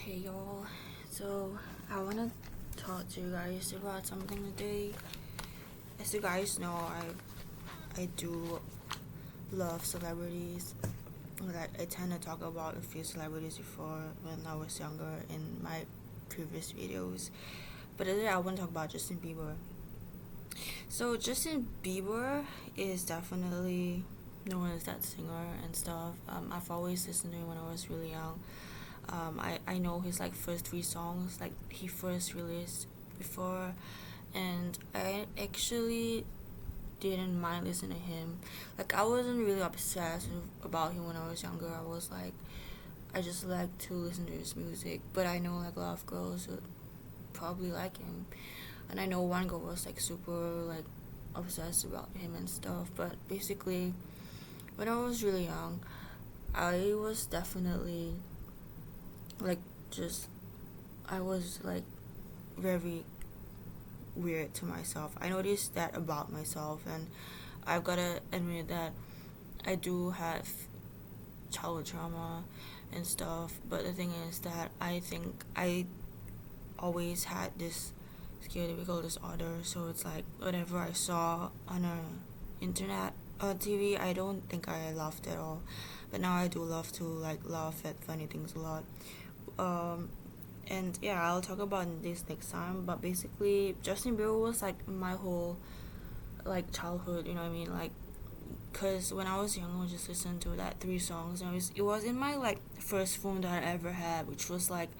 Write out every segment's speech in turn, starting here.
Okay, y'all. So I wanna talk to you guys about something today. As you guys know, I do love celebrities. Like I tend to talk about a few celebrities before when I was younger in my previous videos. But today I want to talk about Justin Bieber. So Justin Bieber is definitely known as that singer and stuff. I've always listened to him when I was really young. I know his like first three songs like he first released before, and I actually didn't mind listening to him. Like I wasn't really obsessed about him when I was younger. I was like, I just like to listen to his music. But I know like a lot of girls would probably like him, and I know one girl was like super like obsessed about him and stuff. But basically, when I was really young, I was definitely like just I was like very weird to myself. I noticed that about myself, and I've gotta admit that I do have childhood trauma and stuff. But the thing is that I think I always had this schizotypical disorder. So it's like whatever I saw on a internet or TV, I don't think I laughed at all. But now I do love to like laugh at funny things a lot. um and yeah, I'll talk about this next time. But basically, Justin Bieber was like my whole like childhood, you know what I mean? Like, cause when I was young, I would just listen to that three songs, and it was in my like first phone that I ever had, which was like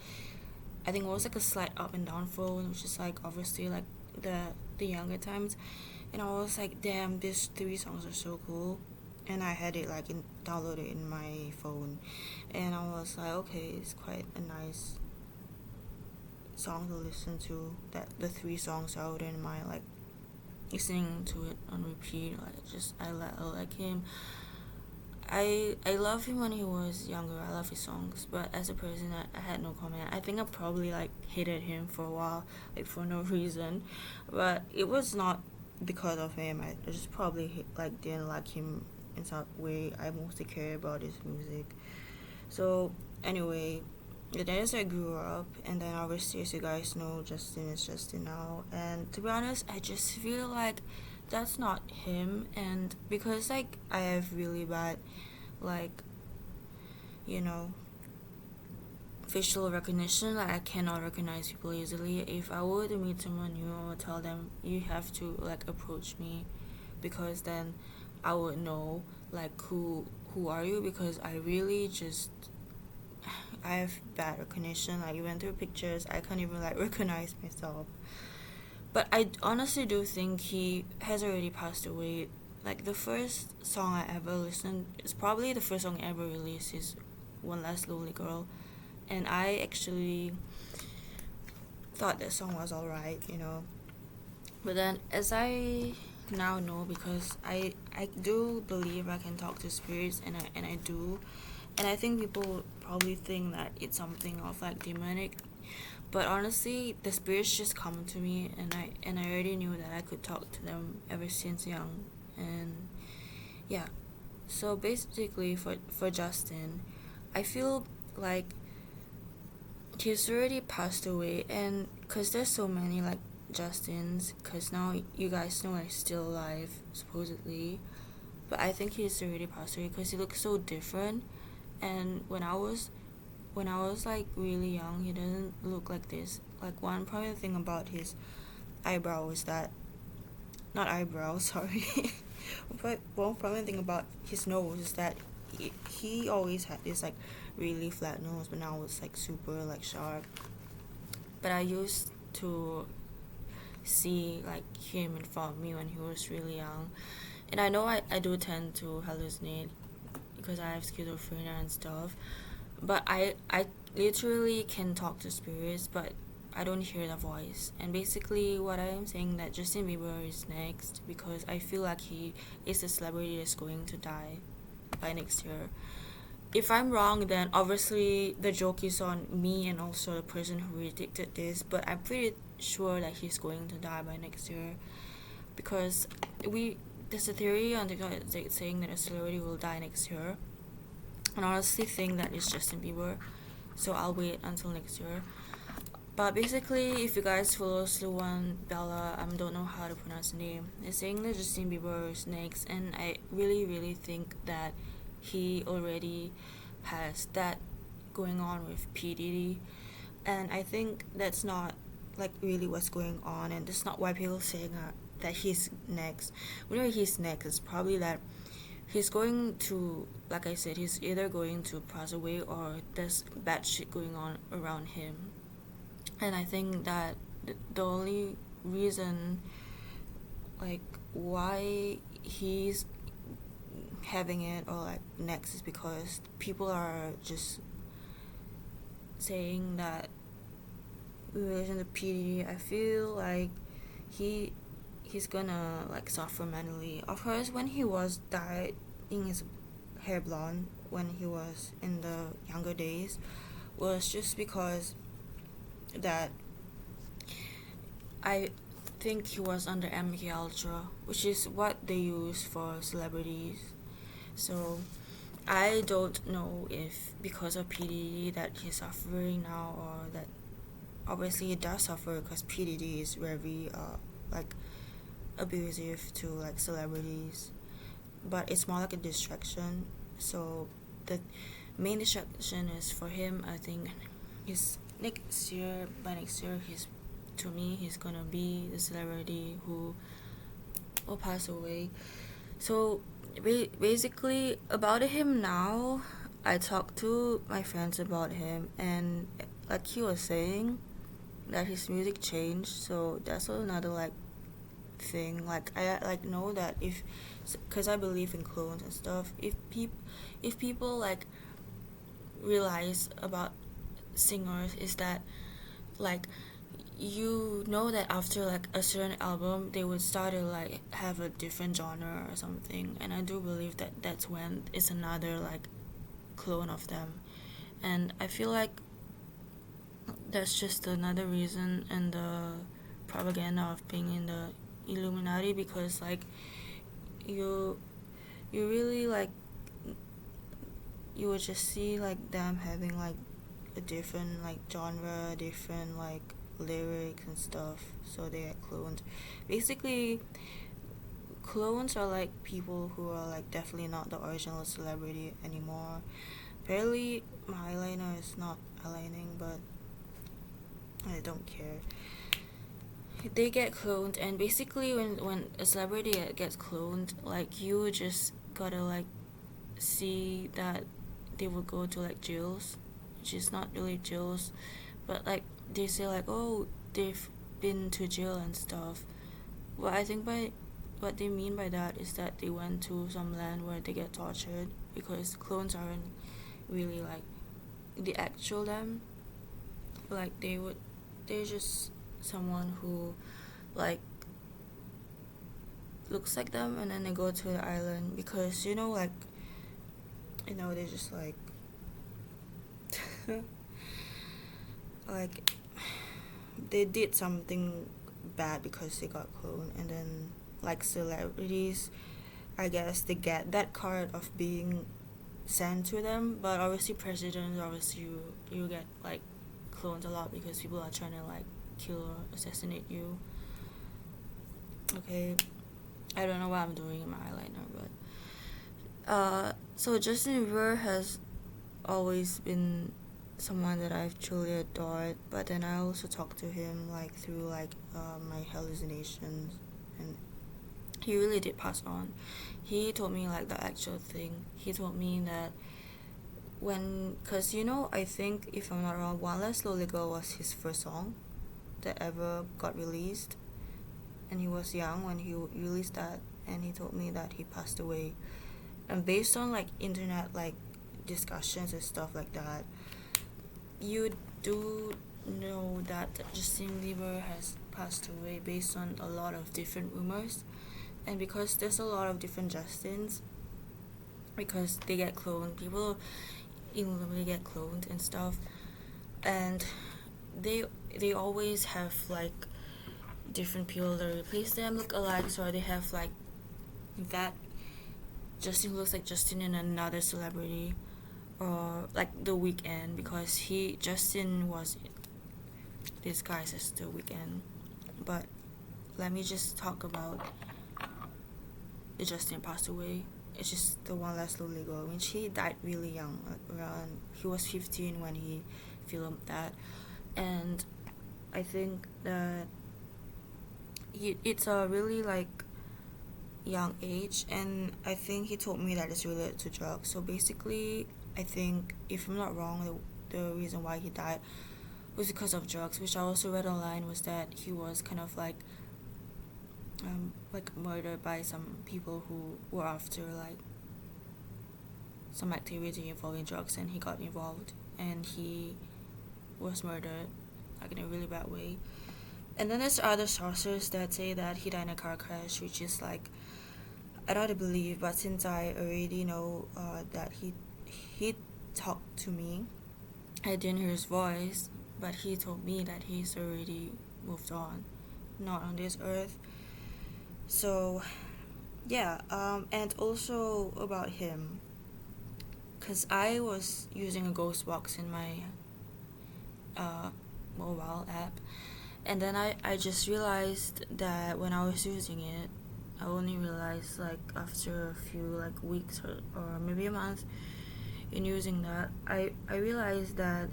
I think it was like a slide up and down phone, which is like obviously like the younger times, and I was like, damn, these three songs are so cool, and I had it like downloaded in my phone, and I was like, okay, it's quite a nice song to listen to. That the three songs I wouldn't mind like listening to it on repeat. Like just I like him. I love him when he was younger. I love his songs, but as a person, I had no comment. I think I probably like hated him for a while, like for no reason, but it was not because of him. I just probably like didn't like him in some way. I mostly care about his music. So anyway, then as I grew up, and then obviously, as you guys know, Justin is Justin now. And to be honest, I just feel like that's not him. And because like I have really bad, like, you know, facial recognition, like I cannot recognize people easily. If I were to meet someone new, I would tell them you have to like approach me, because then I would know like who are you, because I really just I have bad recognition. Like even through pictures, I can't even like recognize myself. But I honestly do think he has already passed away. Like the first song I ever listened is probably the first song I ever released is One Last Lonely Girl, and I actually thought that song was alright, you know. But then as I now know, because I do believe I can talk to spirits, and I do, and I think people probably think that it's something of like demonic, but honestly the spirits just come to me, and I already knew that I could talk to them ever since young. And yeah, so basically for Justin, I feel like he's already passed away, and because there's so many like Justins, because now you guys know he's still alive supposedly, but I think he's already passed away because he looks so different. And when I was like really young, he doesn't look like this. Like one prominent thing about his eyebrow is that, not eyebrows, sorry. But one prominent thing about his nose is that he always had this like really flat nose, but now it's like super like sharp. But I used to see like him in front of me when he was really young, and I know I do tend to hallucinate because I have schizophrenia and stuff. But I literally can talk to spirits, but I don't hear the voice. And basically, what I am saying that Justin Bieber is next, because I feel like he is the celebrity that's going to die by next year. If I'm wrong, then obviously the joke is on me and also the person who predicted this. But I'm pretty sure that he's going to die by next year, because there's a theory on TikTok that's saying that a celebrity will die next year, and I honestly think that it's Justin Bieber. so I'll wait until next year. But basically, if you guys follow Sluan Bella, don't know how to pronounce the name. They're saying that Justin Bieber is next, and I really think that he already has that going on with P Diddy, and I think that's not like really what's going on, and that's not why people saying that he's next. Whenever he's next, it's probably that he's going to, like I said, he's either going to pass away or there's bad shit going on around him. And I think that the only reason, like, why he's having it or like next is because people are just saying that in relation to P. I feel like he's gonna like suffer mentally. Of course, when he was dyeing his hair blonde when he was in the younger days was just because that I think he was under MK Ultra, which is what they use for celebrities. So I don't know if because of PDD that he's suffering now, or that obviously he does suffer because PDD is very like abusive to like celebrities, but it's more like a distraction. So the main distraction is for him. I think he's next year. By next year, he's gonna be the celebrity who will pass away. So basically about him now, I talked to my friends about him, and like he was saying that his music changed. So that's another like thing. Like I like know that if, because I believe in clones and stuff, if people like realize about singers is that like you know that after like a certain album they would start to like have a different genre or something, and I do believe that that's when it's another like clone of them. And I feel like that's just another reason in the propaganda of being in the Illuminati, because like you really like you would just see like them having like a different like genre, different like lyrics and stuff, so they get cloned. Basically, clones are like people who are like definitely not the original celebrity anymore. Apparently my eyeliner is not aligning, but I don't care. They get cloned, and basically when a celebrity gets cloned, like you just gotta like see that they will go to like jails, which is not really jails, but like they say like, oh, they've been to jail and stuff. What I think by what they mean by that is that they went to some land where they get tortured, because clones aren't really like the actual them. Like they're just someone who like looks like them, and then they go to the island because like they just like like they did something bad because they got cloned, and then like celebrities, I guess they get that card of being sent to them. But obviously presidents, obviously you get like cloned a lot because people are trying to like kill or assassinate you. Okay, I don't know what I'm doing in my eyeliner, but so Justin Bieber has always been someone that I've truly adored, but then I also talked to him like through like my hallucinations, and he really did pass on. He told me like the actual thing. He told me that because I think, if I'm not wrong, One Less Slowly Girl was his first song that ever got released, and he was young when he released that, and he told me that he passed away. And based on like internet like discussions and stuff like that, you do know that Justin Bieber has passed away based on a lot of different rumors. And because there's a lot of different Justins, because they get cloned, people inevitably get cloned and stuff, and they always have like different people that replace them look alike, or they have like that Justin looks like Justin in another celebrity, or like the weekend, because Justin was disguised as the weekend. But let me just talk about Justin passed away. It's just the one last slowly go, which he died really young, like around, he was 15 when he filmed that. And I think that it's a really like young age, and I think he told me that it's related to drugs. So basically, I think, if I'm not wrong, the reason why he died was because of drugs, which I also read online, was that he was kind of like murdered by some people who were after like some activity involving drugs, and he got involved and he was murdered like in a really bad way. And then there's other sources that say that he died in a car crash, which is like, I don't believe, but since I already know that he talked to me, I didn't hear his voice, but he told me that he's already moved on, not on this earth. So yeah, and also about him, because I was using a ghost box in my mobile app, and then I just realized that when I was using it, I only realized like after a few like weeks or maybe a month in using that, I realized that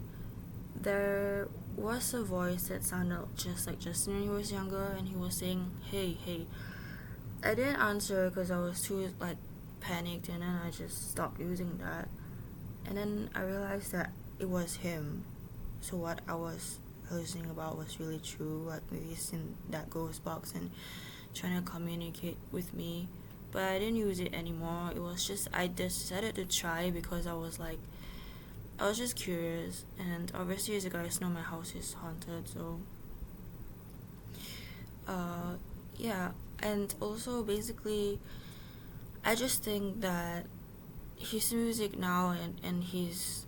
there was a voice that sounded just like Justin when he was younger, and he was saying, hey, hey. I didn't answer because I was too like panicked, and then I just stopped using that. And then I realized that it was him. So what I was listening about was really true. Like, maybe he's in that ghost box and trying to communicate with me. But I didn't use it anymore. It was just, I decided to try because I was just curious. And obviously, as you guys know, my house is haunted. So yeah. And also, basically, I just think that his music now and his,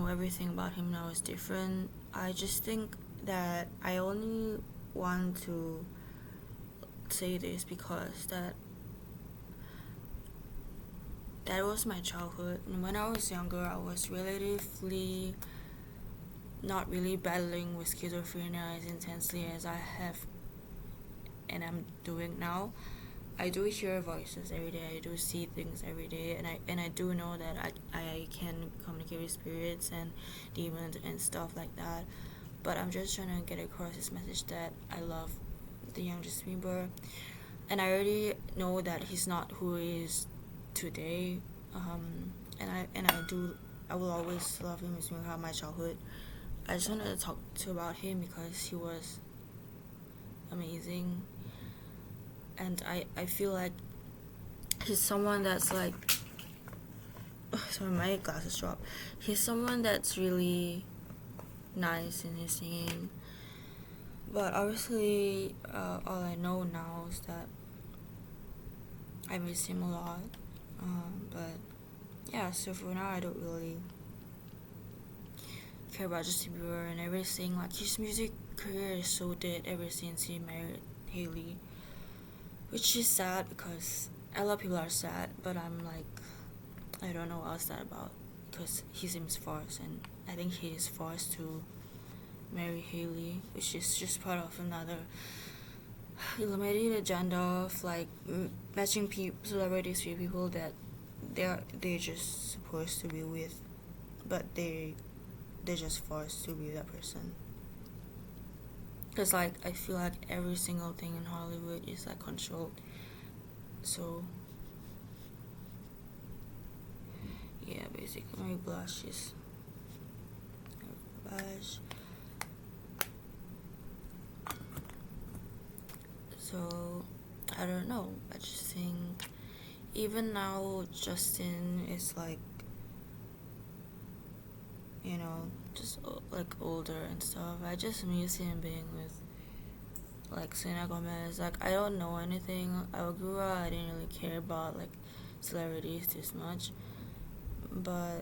everything about him now is different. I just think that I only want to say this because that was my childhood. And when I was younger, I was relatively not really battling with schizophrenia as intensely as I have and I'm doing now. I do hear voices every day. I do see things every day, and I do know that I can communicate with spirits and demons and stuff like that. But I'm just trying to get across this message that I love the young Justin Bieber, and I already know that he's not who he is today. I will always love him as being my childhood. I just wanted to talk about him because he was amazing. And I feel like he's someone that's like, sorry, my glasses dropped. He's someone that's really nice in his singing. But obviously, all I know now is that I miss him a lot. But yeah, so for now, I don't really care about Justin Bieber and everything. Like, his music career is so dead ever since he married Hailey. Which is sad because a lot of people are sad, but I'm like, I don't know what I was sad about because he seems forced, and I think he is forced to marry Hailey, which is just part of another illuminated agenda of like matching celebrities with people that they're just supposed to be with, but they're just forced to be that person. Because, like, I feel like every single thing in Hollywood is, like, controlled. So, yeah, basically, my blush is... So, I don't know. I just think... Even now, Justin is, like... just like older and stuff. I just miss him being with like Selena Gomez. Like, I don't know anything. I grew up, I didn't really care about like celebrities this much, but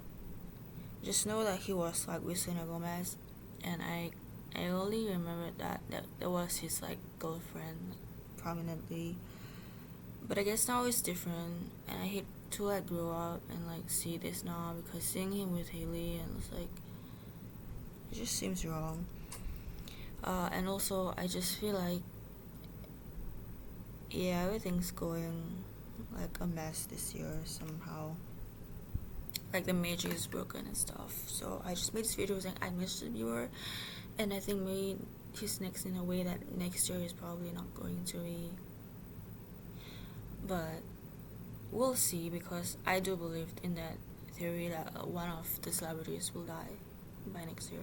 just know that he was like with Selena Gomez, and I only remember that was his like girlfriend prominently. But I guess now it's different, and I hate to like grow up and like see this now, because seeing him with Haley and it's like it just seems wrong. And also I just feel like, yeah, everything's going like a mess this year somehow. Like the major is broken and stuff. So I just made this video saying I miss Justin Bieber, and I think maybe he's next in a way that next year is probably not going to be. But we'll see, because I do believe in that theory that one of the celebrities will die by next year.